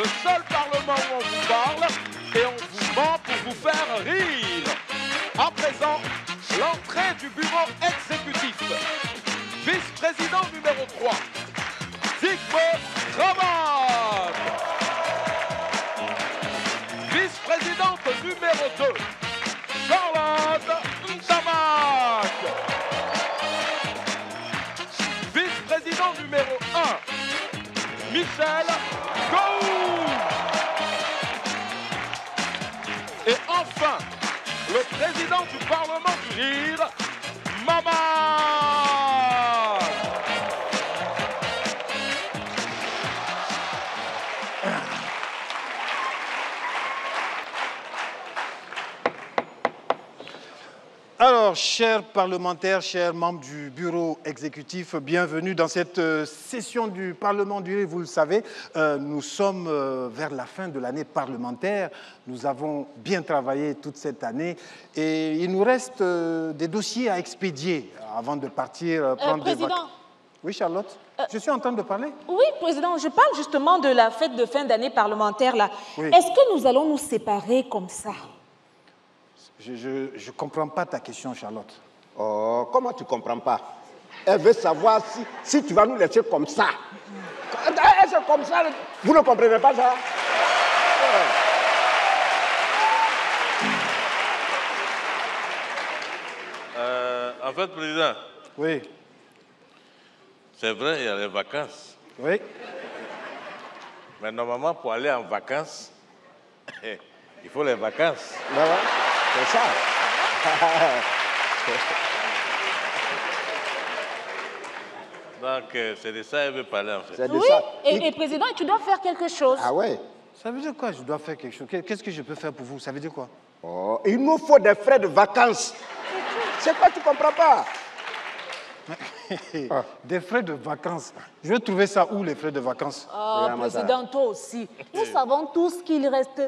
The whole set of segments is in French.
le seul parlement où on vous parle et on vous ment pour vous faire rire. À présent, l'entrée du bureau exécutif. Vice-président numéro 3, Zygmunt Raman. Vice-présidente numéro 2, Charlotte Ntamack. Vice-président numéro 1, Michel Gou. Et enfin, le président du Parlement du Rire, Maman. Alors, chers parlementaires, chers membres du bureau exécutif, bienvenue dans cette session du Parlement du Rire. Vous le savez, nous sommes vers la fin de l'année parlementaire. Nous avons bien travaillé toute cette année et il nous reste des dossiers à expédier avant de partir prendre des vacances. Oui, Charlotte, je suis en train de parler. Oui, Président, je parle justement de la fête de fin d'année parlementaire, là. Oui. Est-ce que nous allons nous séparer comme ça? Je ne comprends pas ta question, Charlotte. Oh, comment tu ne comprends pas? Elle veut savoir si tu vas nous laisser comme ça. C'est comme ça. Vous ne comprenez pas ça? En fait, Président, Oui. c'est vrai, il y a les vacances. Oui. Mais normalement, pour aller en vacances, il faut les vacances. Voilà, c'est ça. Donc, c'est de ça qu'elle veut parler, en fait. C'est de Oui, ça. et Président, tu dois faire quelque chose. Ah ouais. Ça veut dire quoi, je dois faire quelque chose? Qu'est-ce que je peux faire pour vous? Ça veut dire quoi? Oh, il nous faut des frais de vacances. C'est quoi, tu ne comprends pas? Des frais de vacances. Je vais trouver ça où, les frais de vacances? Oh, Président, toi aussi. Nous savons tous qu'il reste,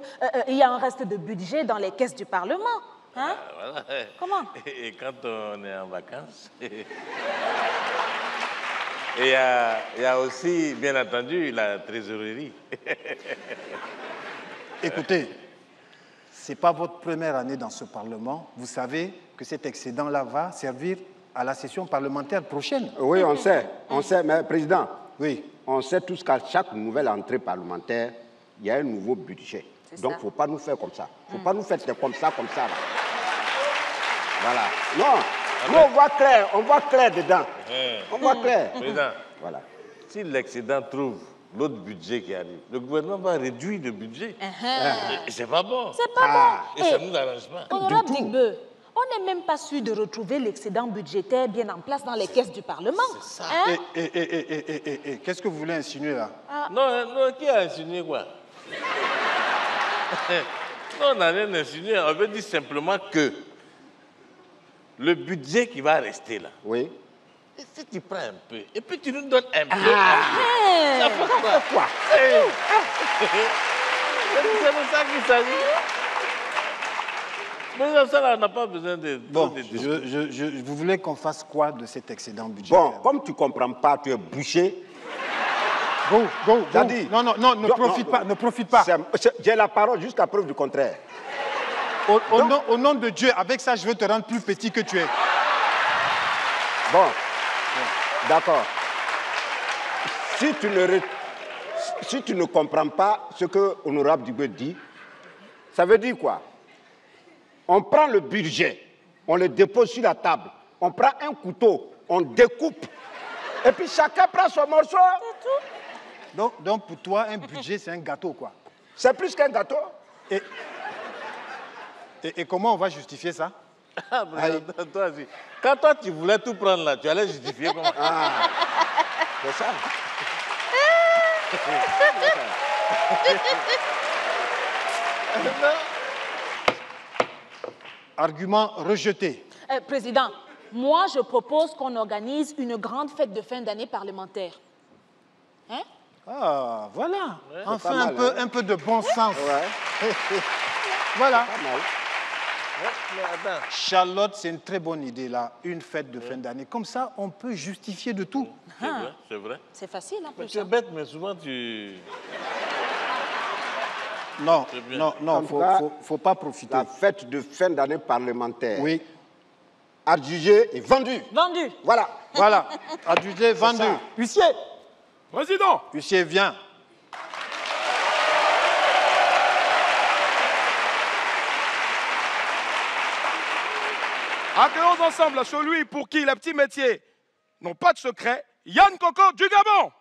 il y a un reste de budget dans les caisses du Parlement. Hein? Voilà. Comment? Et quand on est en vacances, et il y a aussi, bien entendu, la trésorerie. Écoutez, ce n'est pas votre première année dans ce Parlement. Vous savez que cet excédent-là va servir à la session parlementaire prochaine. Oui, on sait, mais Président, Oui. on sait tous qu'à chaque nouvelle entrée parlementaire, il y a un nouveau budget. Donc, il ne faut pas nous faire comme ça. Il ne faut pas nous faire comme ça, là. Voilà. Non, nous, on voit clair dedans. On voit clair. Président, Voilà. si l'excédent trouve l'autre budget qui arrive, le gouvernement va réduire le budget. Et c'est pas bon. C'est pas bon. Et ça ne nous arrange pas. Honorable Digbe, on n'est même pas sûr de retrouver l'excédent budgétaire bien en place dans les caisses du Parlement. C'est ça. Hein? Qu'est-ce que vous voulez insinuer là? Non, qui a insinué quoi? Non, on n'a rien insinué. On veut dire simplement que le budget qui va rester là, Oui. et si tu prends un peu, et puis tu nous donnes un peu, Hey. ça fait quoi? C'est de ça qu'il s'agit. Mais ça, là, on n'a pas besoin de... Bon, de vous voulez qu'on fasse quoi de cet excédent budgétaire? Bon, comme tu ne comprends pas, tu es bouché. Go. Daddy. Non, ne profite pas. J'ai la parole jusqu'à preuve du contraire. Au nom de Dieu, avec ça, je veux te rendre plus petit que tu es. Bon, d'accord. Si tu ne comprends pas ce que Honorable Digbe dit, ça veut dire quoi? On prend le budget, on le dépose sur la table, on prend un couteau, on découpe, et puis chacun prend son morceau. C'est tout. Donc pour toi, un budget, c'est un gâteau, quoi. C'est plus qu'un gâteau. Et comment on va justifier ça? Ah, toi aussi. Quand toi, tu voulais tout prendre là, tu allais justifier comment? Ah, c'est ça. Argument rejeté. Président, moi, je propose qu'on organise une grande fête de fin d'année parlementaire. Hein? Ah, voilà. pas Enfin, mal, un peu de bon sens. Ouais, Voilà. pas mal. Mais attends. Charlotte, c'est une très bonne idée, là. Une fête de fin d'année. Comme ça, on peut justifier de tout. C'est vrai, c'est vrai. C'est facile, en Mais plus. tu es bête, mais souvent tu... Non, non, En non, tout cas, faut pas profiter. La fête de fin d'année parlementaire. Oui. Adjugé est vendu. Vendu. Voilà. Voilà, adjugé, vendu. ça. Huissier. Président, Huissier, viens. accueillons ensemble celui pour qui les petits métiers n'ont pas de secret, Yann Coco du Gabon.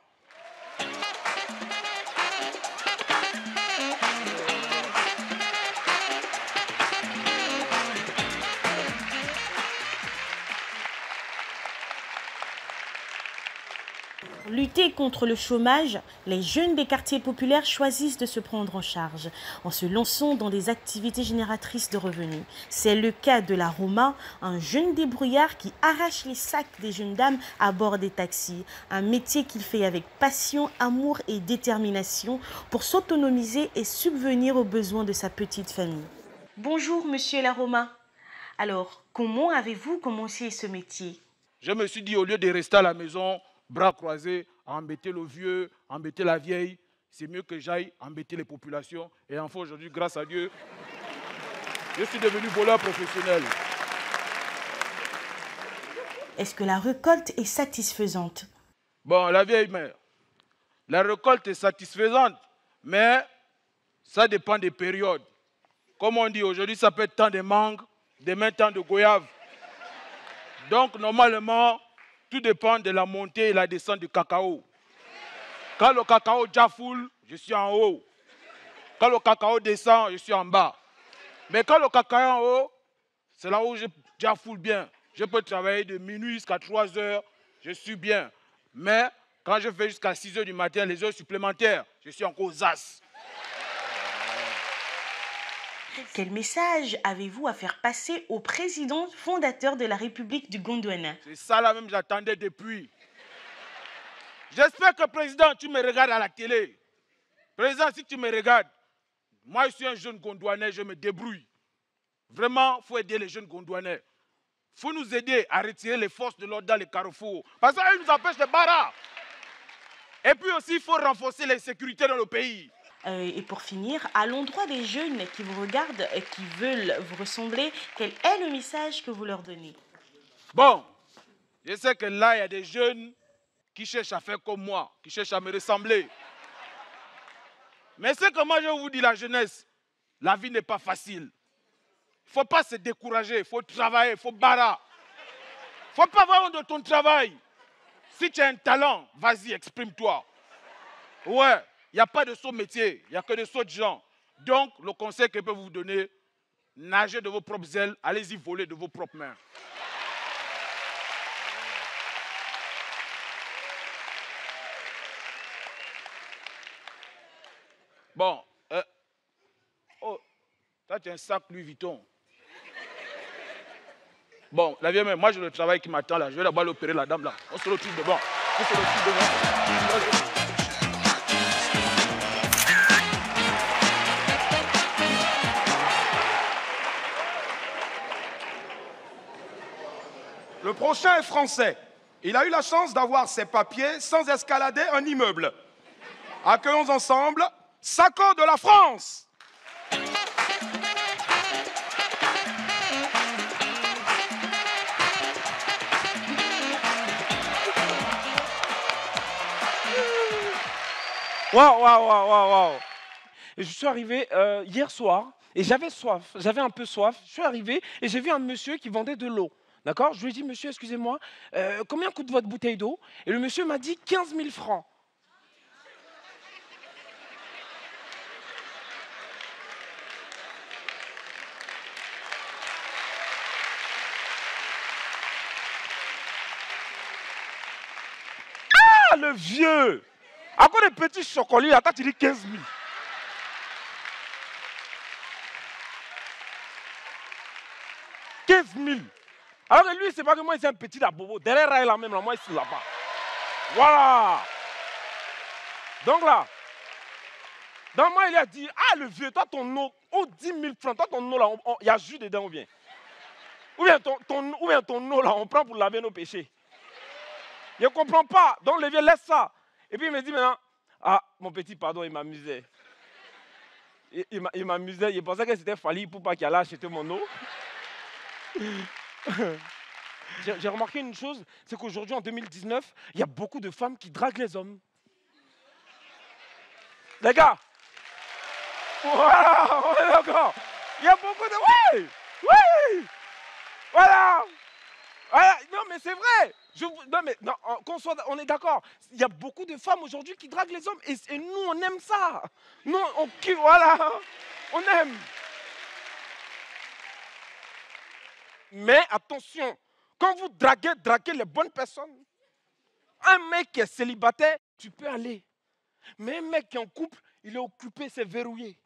Pour lutter contre le chômage, les jeunes des quartiers populaires choisissent de se prendre en charge en se lançant dans des activités génératrices de revenus. C'est le cas de la Roma, un jeune débrouillard qui arrache les sacs des jeunes dames à bord des taxis. Un métier qu'il fait avec passion, amour et détermination pour s'autonomiser et subvenir aux besoins de sa petite famille. Bonjour monsieur la Roma. Alors, comment avez-vous commencé ce métier? Je me suis dit, au lieu de rester à la maison, bras croisés, à embêter le vieux, à embêter la vieille, c'est mieux que j'aille embêter les populations. Et enfin, aujourd'hui, grâce à Dieu, je suis devenu voleur professionnel. Est-ce que la récolte est satisfaisante? Bon, la vieille mère, la récolte est satisfaisante, mais ça dépend des périodes. Comme on dit, aujourd'hui, ça peut être temps de mangue, demain, temps de goyave. Donc, normalement, tout dépend de la montée et la descente du cacao. Quand le cacao jafoule, je suis en haut. Quand le cacao descend, je suis en bas. Mais quand le cacao est en haut, c'est là où je jafoule bien. Je peux travailler de minuit jusqu'à 3 heures, je suis bien. Mais quand je fais jusqu'à 6 heures du matin, les heures supplémentaires, je suis encore aux as. Quel message avez-vous à faire passer au président fondateur de la République du Gondwana? C'est ça là même, j'attendais depuis. J'espère que, président, tu me regardes à la télé. Président, si tu me regardes, moi je suis un jeune Gondwanais, je me débrouille. Vraiment, il faut aider les jeunes Gondwanais. Il faut nous aider à retirer les forces de l'ordre dans les carrefours. Parce qu'ils nous empêchent de barrer. Et puis aussi, il faut renforcer la sécurité dans le pays. Et pour finir, à l'endroit des jeunes qui vous regardent et qui veulent vous ressembler, quel est le message que vous leur donnez? Bon, je sais que là, il y a des jeunes qui cherchent à faire comme moi, qui cherchent à me ressembler. Mais c'est que moi, je vous dis, la jeunesse, la vie n'est pas facile. Il ne faut pas se décourager, il faut travailler, il faut barrer. Il ne faut pas avoir honte de ton travail. Si tu as un talent, vas-y, exprime-toi. Ouais. Il n'y a pas de saut métier, il n'y a que des sauts de gens. Donc, le conseil que je peux vous donner, nagez de vos propres ailes, allez-y voler de vos propres mains. Bon, oh, ça tu as un sac Louis Vuitton. Bon, la vieille mère, moi j'ai le travail qui m'attend là, je vais d'abord l'opérer la dame là. On se retrouve devant. On se retrouve devant. Le prochain est français. Il a eu la chance d'avoir ses papiers sans escalader un immeuble. Accueillons ensemble Sako de la France. Waouh. Et je suis arrivé hier soir et j'avais soif, j'avais un peu soif. Je suis arrivé et j'ai vu un monsieur qui vendait de l'eau. D'accord? Je lui ai dit, monsieur, excusez-moi, combien coûte votre bouteille d'eau? Et le monsieur m'a dit 15 000 francs. Ah, le vieux! Encore des petits chocolats, attends, tu dis 15 000. Alors que lui, c'est pas que moi, c'est un petit bobo. Derrière là même, là, moi, ici, là-bas. Voilà. Donc là, dans moi, il a dit, ah, le vieux, toi, ton eau, oh, 10 000 francs, toi, ton eau, là, il y a jus dedans ou bien? Ou bien ton eau, là, on prend pour laver nos péchés. Je ne comprends pas. Donc le vieux laisse ça. Et puis il me dit maintenant, ah, mon petit, pardon, il m'amusait. il m'amusait. Il pensait que c'était Fali pour pas qu'il allait acheter mon eau. J'ai remarqué une chose, c'est qu'aujourd'hui, en 2019, il y a beaucoup de femmes qui draguent les hommes. Les gars, voilà, on est d'accord. Il y a beaucoup de... Oui, oui, voilà. Voilà. Non, mais c'est vrai. Non, mais non, on est d'accord. Il y a beaucoup de femmes aujourd'hui qui draguent les hommes. Et nous, on aime ça. Nous, voilà, on aime. Mais attention, quand vous draguez les bonnes personnes, un mec qui est célibataire, tu peux aller. Mais un mec qui est en couple, il est occupé, c'est verrouillé.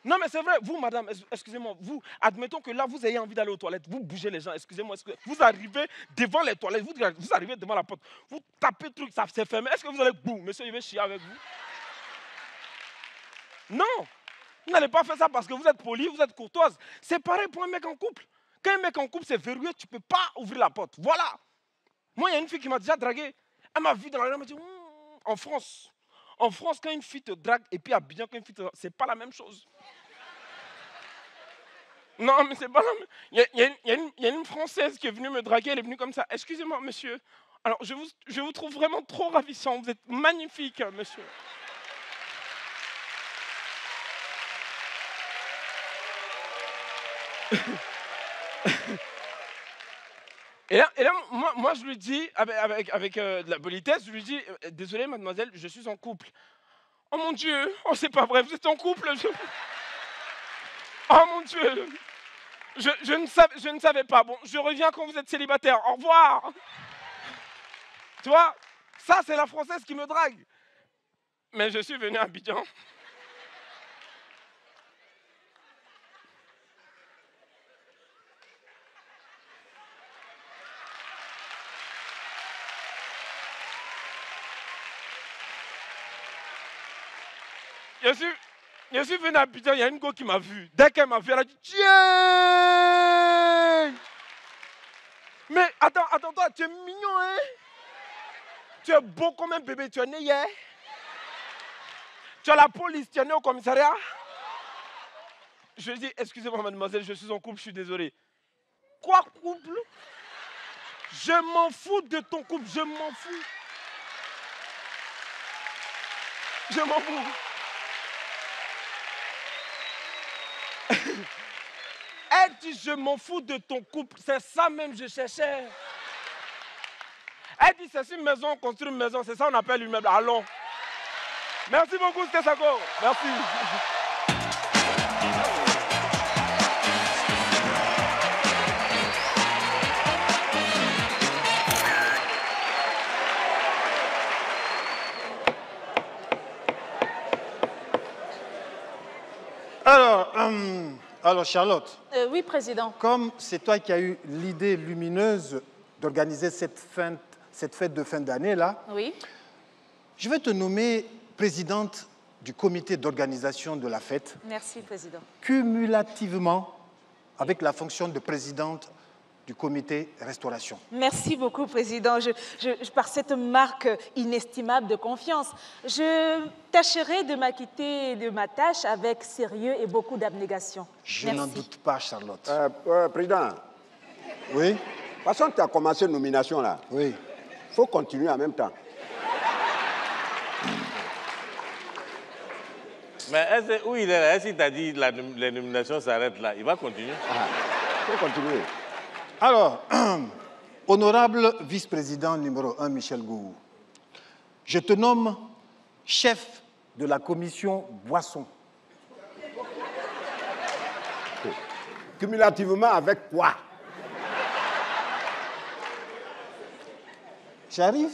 Non, mais c'est vrai, vous, madame, excusez-moi, vous, admettons que là, vous ayez envie d'aller aux toilettes, vous bougez les gens, excusez-moi, vous arrivez devant les toilettes, vous arrivez devant la porte, vous tapez le truc, ça s'est fermé, est-ce que vous allez, boum, monsieur, il va chier avec vous? Non, vous n'allez pas faire ça parce que vous êtes poli, vous êtes courtoise. C'est pareil pour un mec en couple. Quand un mec en couple, c'est verrouillé, tu ne peux pas ouvrir la porte. Voilà. Moi, il y a une fille qui m'a déjà dragué. Elle m'a vu dans la rue, elle m'a dit, en France, quand une fille te drague et puis à Abidjan, quand une fille te drague, c'est pas la même chose. Non, mais c'est pas la même. Il y a une Française qui est venue me draguer, elle est venue comme ça. Excusez-moi, monsieur. Alors, je vous trouve vraiment trop ravissant. Vous êtes magnifique, monsieur. Et là moi, je lui dis, avec de la politesse, je lui dis, désolé, mademoiselle, je suis en couple. Oh mon Dieu, oh c'est pas vrai, vous êtes en couple. Oh mon Dieu, je ne savais pas. Bon, je reviens quand vous êtes célibataire. Au revoir. Tu vois, ça c'est la Française qui me drague. Mais je suis venu à Abidjan. Je suis venu à Abidjan, il y a une go qui m'a vu. Dès qu'elle m'a vu, elle a dit tiens. Mais attends, toi, tu es mignon, hein? Tu es beau comme un bébé, tu es né hier. Tu as la police, tu es né au commissariat. Je lui dis, excusez-moi mademoiselle, je suis en couple, je suis désolé. Quoi, couple? Je m'en fous de ton couple, je m'en fous. Je m'en fous. Elle dit, je m'en fous de ton couple. C'est ça même que je cherchais. Elle dit, c'est une maison, on construit une maison. C'est ça qu'on appelle l'immeuble. Allons. Merci beaucoup, c'était Sako. Merci. Alors Charlotte. Oui, Président. Comme c'est toi qui as eu l'idée lumineuse d'organiser cette fête de fin d'année là, Oui. je vais te nommer présidente du comité d'organisation de la fête. Merci, Président. Cumulativement avec la fonction de présidente du comité restauration. Merci beaucoup, Président. Par cette marque inestimable de confiance, je tâcherai de m'acquitter de ma tâche avec sérieux et beaucoup d'abnégation. Je n'en doute pas, Charlotte. Président. Oui? De toute façon, tu as commencé une nomination là. Oui. Il faut continuer en même temps. Mais où il est là? Est-ce qu'il t'a dit que les nominations s'arrêtent là? Il va continuer? Il faut continuer. Alors, honorable vice-président numéro 1, Michel Gourou, je te nomme chef de la commission boisson. Cumulativement avec quoi? J'arrive.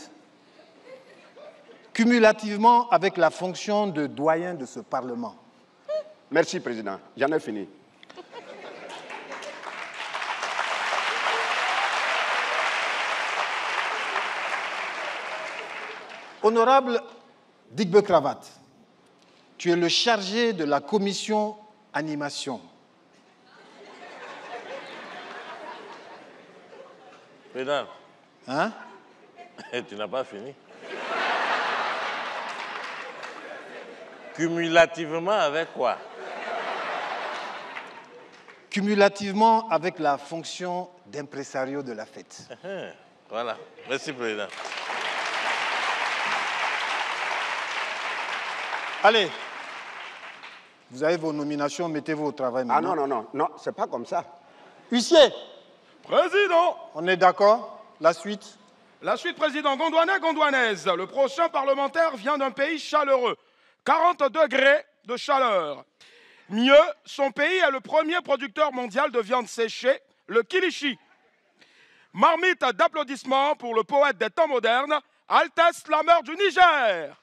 Cumulativement avec la fonction de doyen de ce Parlement. Merci, Président. J'en ai fini. Honorable Digbe Cravate, tu es le chargé de la commission animation. Président. Hein? Tu n'as pas fini. Cumulativement avec quoi? Cumulativement avec la fonction d'impresario de la fête. Voilà. Merci, Président. Allez, vous avez vos nominations, mettez-vous au travail maintenant. Ah non, c'est pas comme ça. Huissier, Président, on est d'accord? La suite? la suite, président Gondouanais, Gondouanaise. Le prochain parlementaire vient d'un pays chaleureux. 40 degrés de chaleur. Mieux, son pays est le premier producteur mondial de viande séchée, le Kilichi. Marmite d'applaudissements pour le poète des temps modernes, Altesse Slammer du Niger.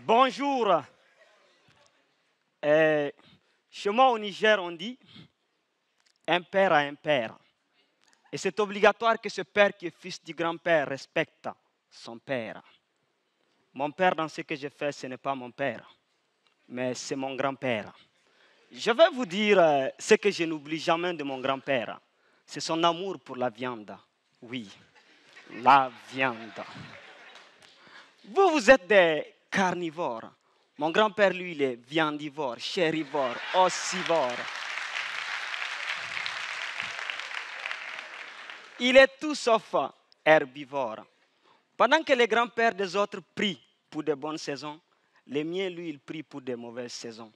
Bonjour. Chez moi au Niger, on dit un père a un père. Et c'est obligatoire que ce père qui est fils du grand-père respecte son père. Mon père, dans ce que je fais, ce n'est pas mon père, mais c'est mon grand-père. Je vais vous dire ce que je n'oublie jamais de mon grand-père. C'est son amour pour la viande. Oui, la viande. Vous êtes des carnivores. Mon grand-père, lui, il est viandivore, chérivore, ossivore. Il est tout sauf herbivore. Pendant que les grands-pères des autres prient pour de bonnes saisons, les miens, lui, ils prient pour de mauvaises saisons.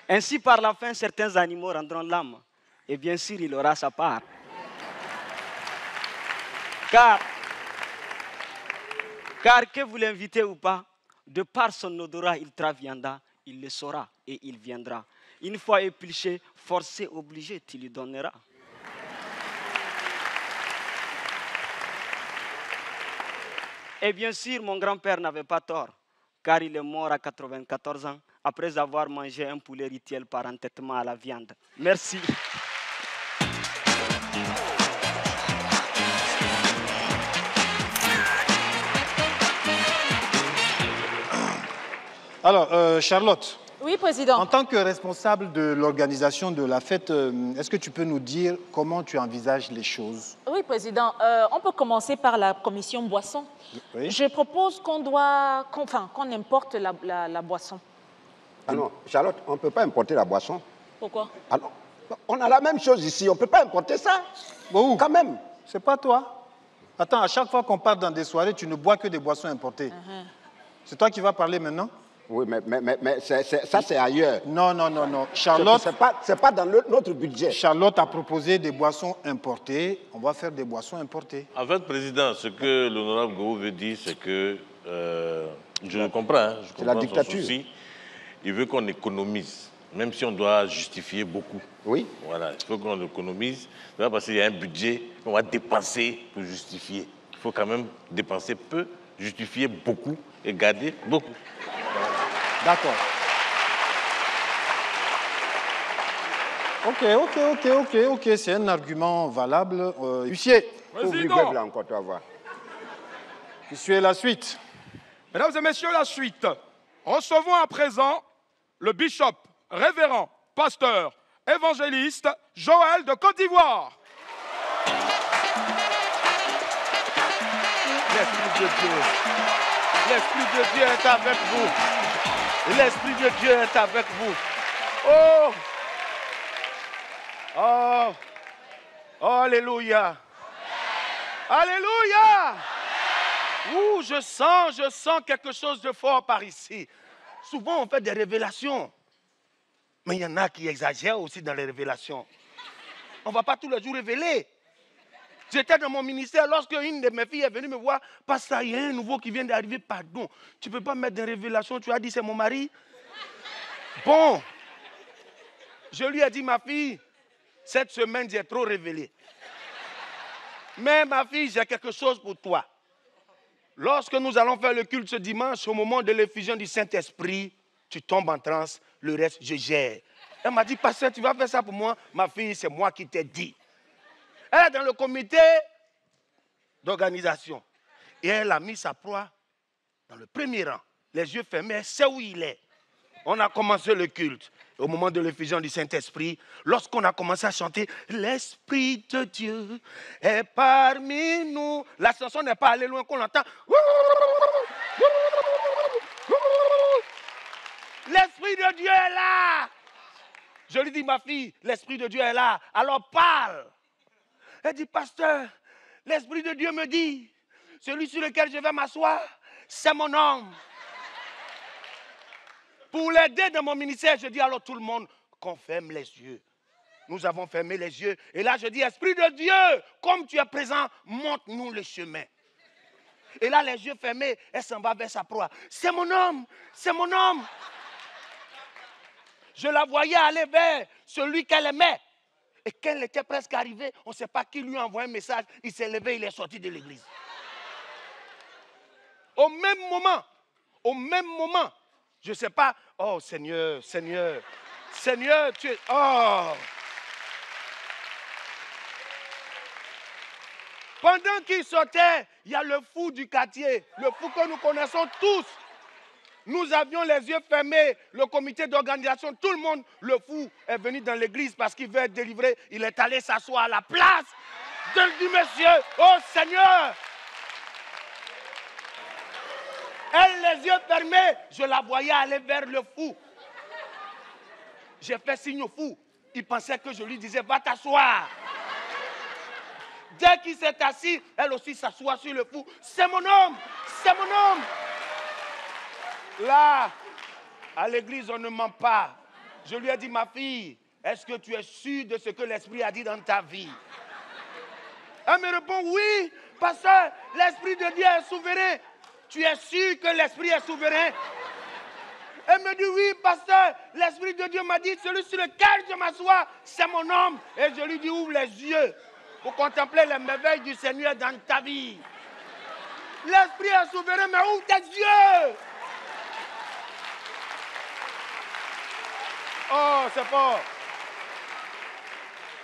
Ainsi, par la fin, certains animaux rendront l'âme. Et bien sûr, il aura sa part. Car que vous l'invitez ou pas, de par son odorat ultra-vianda, il le saura et il viendra. Une fois épluché, forcé, obligé, tu lui donneras. Et bien sûr, mon grand-père n'avait pas tort, car il est mort à 94 ans, après avoir mangé un poulet rituel par entêtement à la viande. Merci. Alors, Charlotte. Oui, président. En tant que responsable de l'organisation de la fête, est-ce que tu peux nous dire comment tu envisages les choses? Oui, président. On peut commencer par la commission boisson. Oui. Je propose qu'on importe la boisson. Ah non, Charlotte, on ne peut pas importer la boisson. Pourquoi? Ah non, on a la même chose ici, on ne peut pas importer ça. Bon, quand même. C'est pas toi. Attends, à chaque fois qu'on part dans des soirées, tu ne bois que des boissons importées. C'est toi qui vas parler maintenant? Oui, mais ça, c'est ailleurs. Non. Charlotte... C'est pas dans notre budget. Charlotte a proposé des boissons importées. On va faire des boissons importées. En fait, Président, ce que l'honorable Gou veut dire, c'est que... je le comprends, hein, je comprends la dictature. son souci. Il veut qu'on économise, même si on doit justifier beaucoup. Oui. Voilà, il faut qu'on économise. Parce qu'il y a un budget qu'on va dépenser pour justifier. Il faut quand même dépenser peu, justifier beaucoup et garder beaucoup. D'accord. Ok, c'est un argument valable. Huissier. Président. Là encore, tu vas voir. Huissier, la suite. Mesdames et messieurs, la suite. Recevons à présent le bishop, révérend, pasteur, évangéliste, Joël de Côte d'Ivoire. L'Esprit de Dieu. L'Esprit de Dieu est avec vous. L'Esprit de Dieu est avec vous. Oh! Oh! Oh, alléluia! Alléluia! Ouh, je sens quelque chose de fort par ici. Souvent, on fait des révélations. Mais il y en a qui exagèrent aussi dans les révélations. On ne va pas tous les jours révéler. J'étais dans mon ministère lorsque une de mes filles est venue me voir. Pasteur, il y a un nouveau qui vient d'arriver. Pardon, tu ne peux pas mettre des révélations. Tu as dit c'est mon mari. Bon, je lui ai dit, ma fille, cette semaine, j'ai trop révélé. Mais ma fille, j'ai quelque chose pour toi. Lorsque nous allons faire le culte ce dimanche, au moment de l'effusion du Saint-Esprit, tu tombes en transe, le reste, je gère. Elle m'a dit, pasteur, tu vas faire ça pour moi? Ma fille, c'est moi qui t'ai dit. Elle est dans le comité d'organisation. Et elle a mis sa proie dans le premier rang. Les yeux fermés, elle sait où il est. on a commencé le culte. Au moment de l'effusion du Saint-Esprit, lorsqu'on a commencé à chanter « L'Esprit de Dieu est parmi nous », la chanson n'est pas allée loin qu'on l'entend. L'Esprit de Dieu est là. Je lui dis, ma fille, l'Esprit de Dieu est là, alors parle. Elle dit, pasteur, l'Esprit de Dieu me dit, celui sur lequel je vais m'asseoir, c'est mon homme. Pour l'aider dans mon ministère, je dis alors tout le monde qu'on ferme les yeux. Nous avons fermé les yeux. Et là, je dis, Esprit de Dieu, comme tu es présent, montre-nous le chemin. Et là, les yeux fermés, elle s'en va vers sa proie. C'est mon homme, c'est mon homme. Je la voyais aller vers celui qu'elle aimait. Et quand elle était presque arrivée, on ne sait pas qui lui a envoyé un message. Il s'est levé, il est sorti de l'église. Au même moment, je ne sais pas, oh Seigneur, Seigneur, Seigneur, tu es, oh. Pendant qu'il sortait, il y a le fou du quartier, le fou que nous connaissons tous. Nous avions les yeux fermés, le comité d'organisation, tout le monde, le fou est venu dans l'église parce qu'il veut être délivré. Il est allé s'asseoir à la place du monsieur. Oh Seigneur! Elle, les yeux fermés, je la voyais aller vers le fou. J'ai fait signe au fou. Il pensait que je lui disais, va t'asseoir. Dès qu'il s'est assis, elle aussi s'assoit sur le fou. C'est mon homme, c'est mon homme. Là, à l'église, on ne ment pas. Je lui ai dit, ma fille, est-ce que tu es sûre de ce que l'Esprit a dit dans ta vie? Elle me répond, oui, parce que l'Esprit de Dieu est souverain. Tu es sûr que l'Esprit est souverain? Elle me dit, oui, pasteur, l'Esprit de Dieu m'a dit, celui sur lequel je m'assois, c'est mon homme. Et je lui dis, ouvre les yeux pour contempler les merveilles du Seigneur dans ta vie. L'Esprit est souverain, mais ouvre tes yeux. Oh, c'est fort.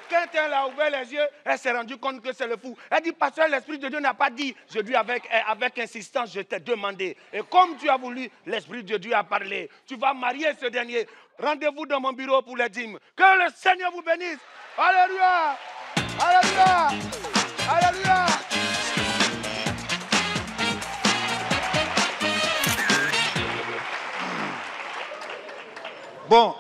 Quand elle a ouvert les yeux, elle s'est rendue compte que c'est le fou. Elle dit, pasteur, l'Esprit de Dieu n'a pas dit. Je lui, avec insistance, je t'ai demandé. Et comme tu as voulu, l'Esprit de Dieu a parlé. Tu vas marier ce dernier. Rendez-vous dans mon bureau pour les dîmes. Que le Seigneur vous bénisse. Alléluia. Alléluia. Alléluia. Bon,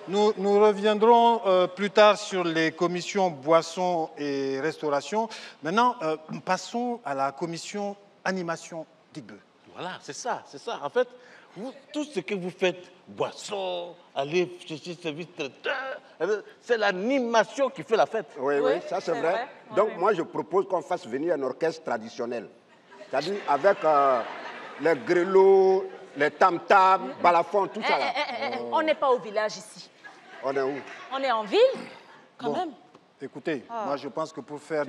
nous reviendrons plus tard sur les commissions boissons et restauration. Maintenant, passons à la commission animation d'Igbeu. Voilà, c'est ça, c'est ça. En fait, tout ce que vous faites, boissons, aller chercher service traiteur, c'est l'animation qui fait la fête. Oui, oui, ça c'est vrai. Donc moi, je propose qu'on fasse venir un orchestre traditionnel. C'est-à-dire avec les grelots, les tam-tams, balafons, tout ça là. On n'est pas au village ici. On est où? On est en ville, quand même. Écoutez, moi je pense que pour faire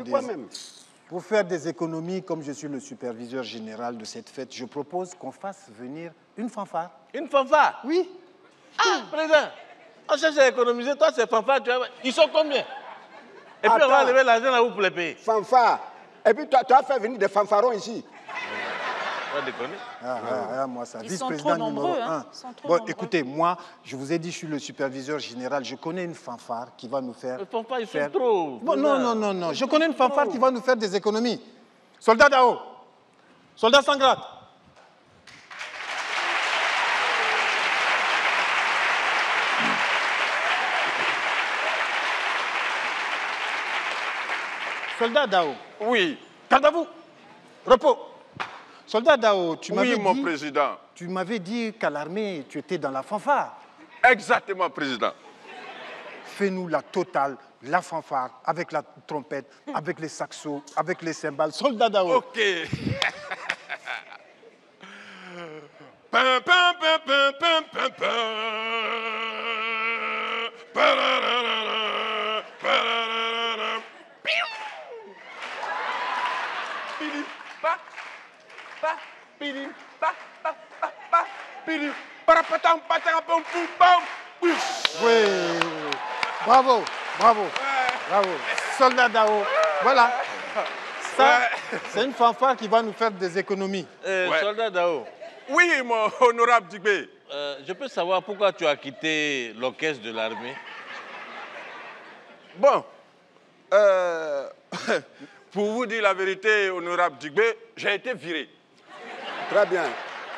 des économies, comme je suis le superviseur général de cette fête, je propose qu'on fasse venir une fanfare. Une fanfare? Oui. Ah, président, on cherche à économiser, toi ces fanfares, ils sont combien? Et puis on va lever l'argent là-haut pour les payer. Fanfare. Et puis tu as fait venir des fanfarons ici. On va déconner. Moi, ça, Ils vice-président sont trop numéro nombreux, 1. hein. Ils sont trop Bon, nombreux. écoutez, moi, je vous ai dit, je suis le superviseur général. Je connais une fanfare qui va nous faire... Les fanfares, ils sont trop. Bon, non. Je connais une fanfare qui va nous faire des économies. Soldat Dao. Soldat Sangrat. Soldat Dao. Oui. Gardez-vous. Repos. Soldat Dao, tu m'avais Oui, mon président. Tu m'avais dit qu'à l'armée, tu étais dans la fanfare. Exactement, président. Fais-nous la totale, la fanfare, avec la trompette, avec les saxos, avec les cymbales. Soldat Dao. OK. Pam, pam, pam, pam, pam, pam, pam. Pararara, pararara. Piou. Pidim, pa, pa, pidim, pa, pa, pa, pa, pidim, parapatam, patam, pam, pum, pam. Oui. Bravo. Soldat Dao. Voilà. Ça, c'est une fanfare qui va nous faire des économies. Soldat Dao, Oui, mon honorable Djibé. Je peux savoir pourquoi tu as quitté l'orchestre de l'armée? Bon, pour vous dire la vérité, honorable Djibé, j'ai été viré. Très bien.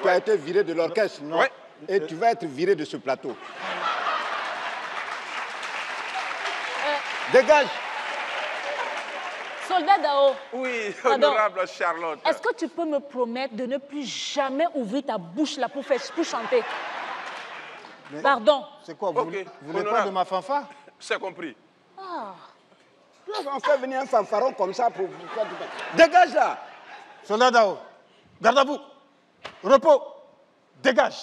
Tu as été viré de l'orchestre, non? Oui. Et tu vas être viré de ce plateau. Dégage. Soldat Dao. Oui, Pardon. honorable Charlotte. Est-ce que tu peux me promettre de ne plus jamais ouvrir ta bouche là pour chanter? Mais Pardon. C'est quoi? Vous Ok, voulez pas honorable. de ma fanfare? C'est compris. On fait venir un fanfaron comme ça pour faire du bien. Dégage là. Soldat Dao, garde à vous. Repos. Dégage.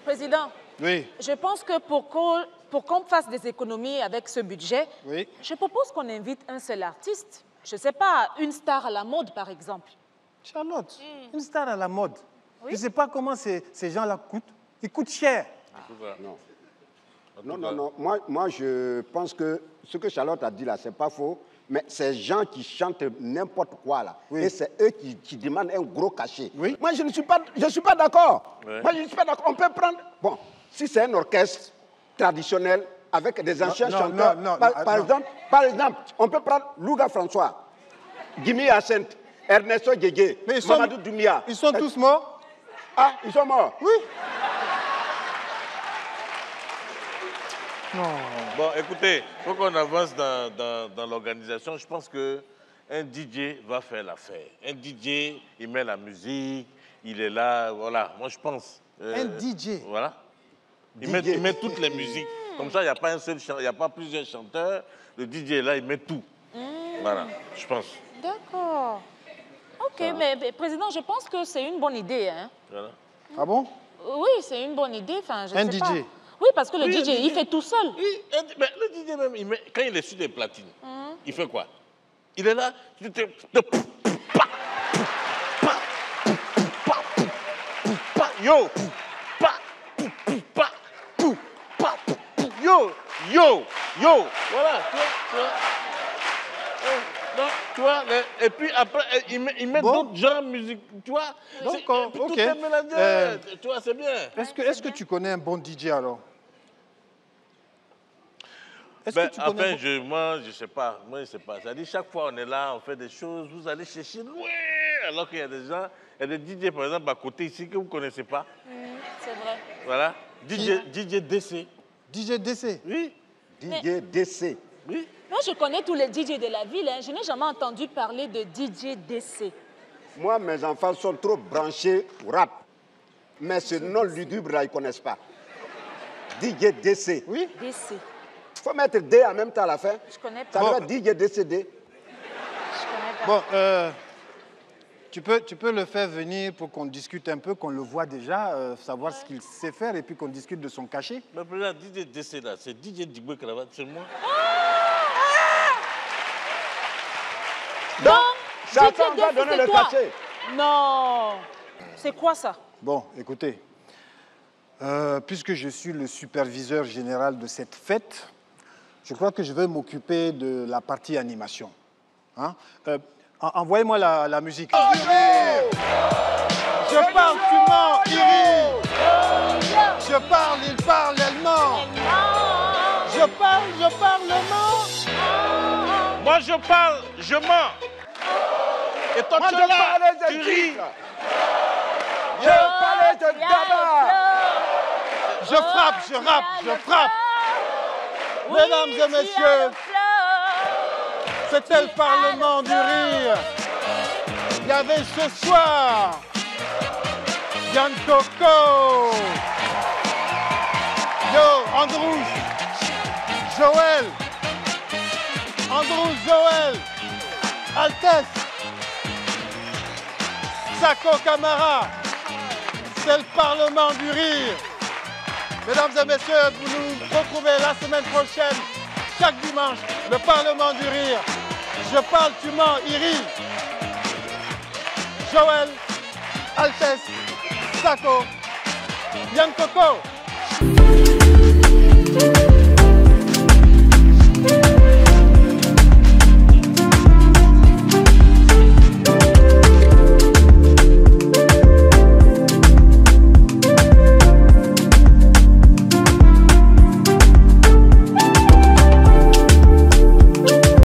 Président, Oui. je pense que pour qu'on fasse des économies avec ce budget, Oui. je propose qu'on invite un seul artiste. Je ne sais pas, une star à la mode, par exemple. Charlotte, une star à la mode. Je ne sais pas comment ces gens-là coûtent. Ils coûtent cher. Non. Moi, je pense que ce que Charlotte a dit là, c'est pas faux. Mais ces gens qui chantent n'importe quoi là, Oui. et c'est eux qui demandent un gros cachet. Oui. Moi, je ne suis pas d'accord. Ouais. Moi, je ne suis pas d'accord. On peut prendre... Bon, si c'est un orchestre traditionnel avec des anciens non, chanteurs, non, par exemple, on peut prendre Louga François, Gimi Hyacinthe, Ernesto Djegé, Mais ils Mamadou Doumia. Ils sont tous morts? Ah, ils sont morts? Oui. Non. Bon, écoutez, il faut qu'on avance dans l'organisation. Je pense qu'un DJ va faire l'affaire. Un DJ, il met la musique, il est là, voilà. Moi, je pense. Un DJ? Voilà. Il met toutes les musiques. Comme ça, il n'y a pas un seul chanteur, il n'y a pas plusieurs chanteurs. Le DJ est là, il met tout. Voilà, je pense. D'accord. Ok, mais Président, je pense que c'est une bonne idée. Hein? Voilà. Ah bon? Oui, c'est une bonne idée. Enfin, je Un sais DJ? pas. Oui, parce que le Oui, DJ, il fait tout seul. Oui, mais le DJ même, quand il est sur des platines, il fait quoi? Il est là, yo, voilà, tu vois, et puis après, il met d'autres genres de musique, tu vois. D'accord, tout ok. est mélangé, tu vois, c'est bien. Est-ce que tu connais un bon DJ alors? Enfin, moi, je sais pas. C'est-à-dire, chaque fois, on est là, on fait des choses, vous allez chercher loin. Alors qu'il y a des gens, il y a des DJ, par exemple, à côté ici, que vous ne connaissez pas. C'est vrai. Voilà. DJ DC. DJ DC? Oui. DJ DC. Oui. Moi, je connais tous les DJ de la ville. Hein. Je n'ai jamais entendu parler de DJ DC. Moi, mes enfants sont trop branchés au rap. Mais ce nom lugubre là, ils ne connaissent pas. DJ DC. Oui. DC. Il faut mettre D en même temps à la fin. Je connais Ça pas. doit DJ DCD. Je connais pas. Bon, tu peux le faire venir pour qu'on discute un peu, qu'on le voit déjà, savoir ce qu'il sait faire et puis qu'on discute de son cachet. Mais président, DJ DC là, c'est DJ Digbo Cravate, c'est moi. Donc, Chacun DJ va DC, donner c'est le toi. cachet. Non. C'est quoi ça? Bon, écoutez, puisque je suis le superviseur général de cette fête, je crois que je vais m'occuper de la partie animation. Hein? Envoyez-moi la musique. Je parle, tu mens, il rit. Je parle, il parle, elle ment. Je parle, le ment. Moi, je parle, je mens. Et toi, Moi, tu je es là, parlais de tu ris. titre. Je parlais de Daba. Je frappe, je rappe, je frappe. Mesdames et messieurs, c'était le Parlement du Rire. Il y avait ce soir Yann Coco, Andrew, Joël, Altesse, Sako Camara. C'est le Parlement du Rire. Mesdames et messieurs, vous nous retrouvez la semaine prochaine, chaque dimanche, le Parlement du Rire. Je parle, tu mens, il rit. Joël, Altesse, Isako, Yankoko.